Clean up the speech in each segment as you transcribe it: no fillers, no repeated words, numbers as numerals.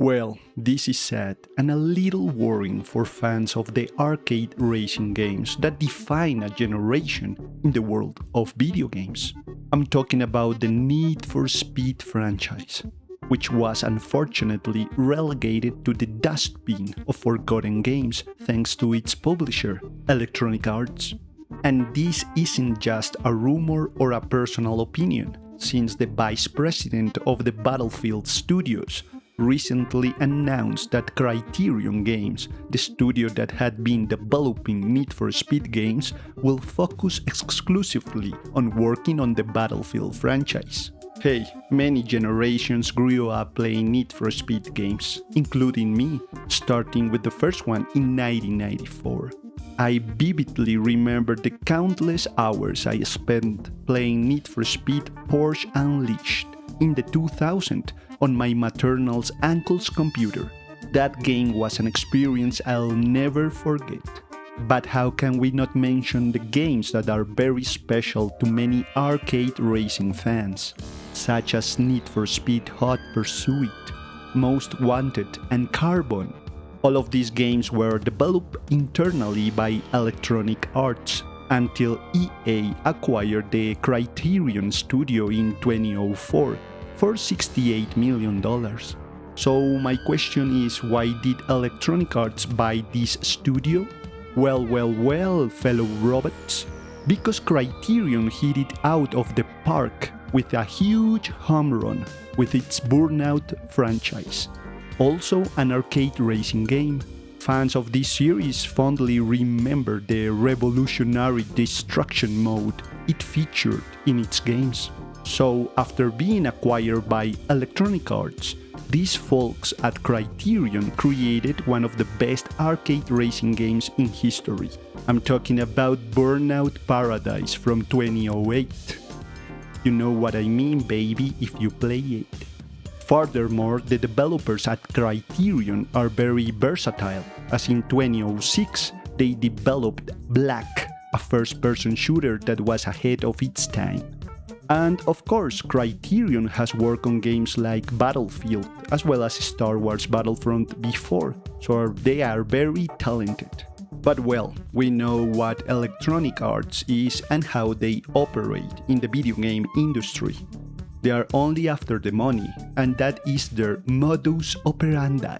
Well, this is sad and a little worrying for fans of the arcade racing games that define a generation in the world of video games. I'm talking about the Need for Speed franchise, which was unfortunately relegated to the dustbin of forgotten games thanks to its publisher, Electronic Arts. And this isn't just a rumor or a personal opinion, since the vice president of the Battlefield Studios recently announced that Criterion Games, the studio that had been developing Need for Speed games, will focus exclusively on working on the Battlefield franchise. Hey, many generations grew up playing Need for Speed games, including me, starting with the first one in 1994. I vividly remember the countless hours I spent playing Need for Speed Porsche Unleashed in the 2000 on my maternal's uncle's computer. That game was an experience I'll never forget. But how can we not mention the games that are very special to many arcade racing fans, such as Need for Speed Hot Pursuit, Most Wanted, and Carbon? All of these games were developed internally by Electronic Arts until EA acquired the Criterion Studio in 2004 for $68 million. So my question is, why did Electronic Arts buy this studio? Well, fellow robots. Because Criterion hit it out of the park with a huge home run with its Burnout franchise. Also an arcade racing game. Fans of this series fondly remember the revolutionary destruction mode it featured in its games. So, after being acquired by Electronic Arts, these folks at Criterion created one of the best arcade racing games in history. I'm talking about Burnout Paradise from 2008. You know what I mean, baby, if you play it. Furthermore, the developers at Criterion are very versatile, as in 2006 they developed Black, a first-person shooter that was ahead of its time. And of course, Criterion has worked on games like Battlefield, as well as Star Wars Battlefront before, so they are very talented. But well, we know what Electronic Arts is and how they operate in the video game industry. They are only after the money, and that is their modus operandi.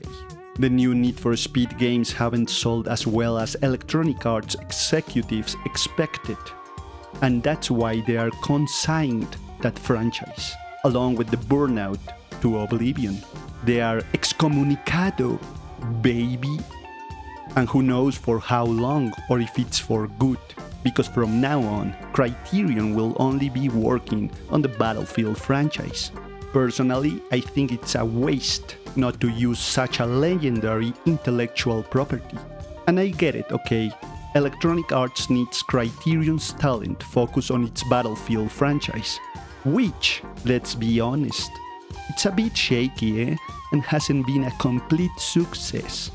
The new Need for Speed games haven't sold as well as Electronic Arts executives expected. And that's why they are consigned that franchise, along with the Burnout, to oblivion. They are excommunicado, baby. And who knows for how long or if it's for good, because from now on, Criterion will only be working on the Battlefield franchise. Personally, I think it's a waste not to use such a legendary intellectual property. And I get it, okay? Electronic Arts needs Criterion's talent focused on its Battlefield franchise, which, let's be honest, it's a bit shaky, and hasn't been a complete success.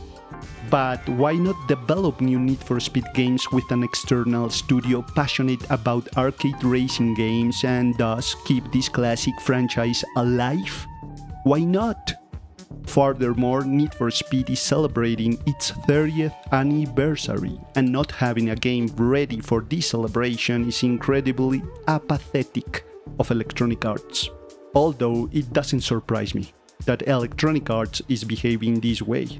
But why not develop new Need for Speed games with an external studio passionate about arcade racing games and thus keep this classic franchise alive? Why not? Furthermore, Need for Speed is celebrating its 30th anniversary, and not having a game ready for this celebration is incredibly apathetic of Electronic Arts. Although it doesn't surprise me that Electronic Arts is behaving this way.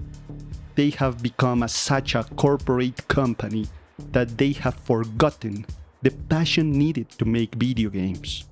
They have become such a corporate company that they have forgotten the passion needed to make video games.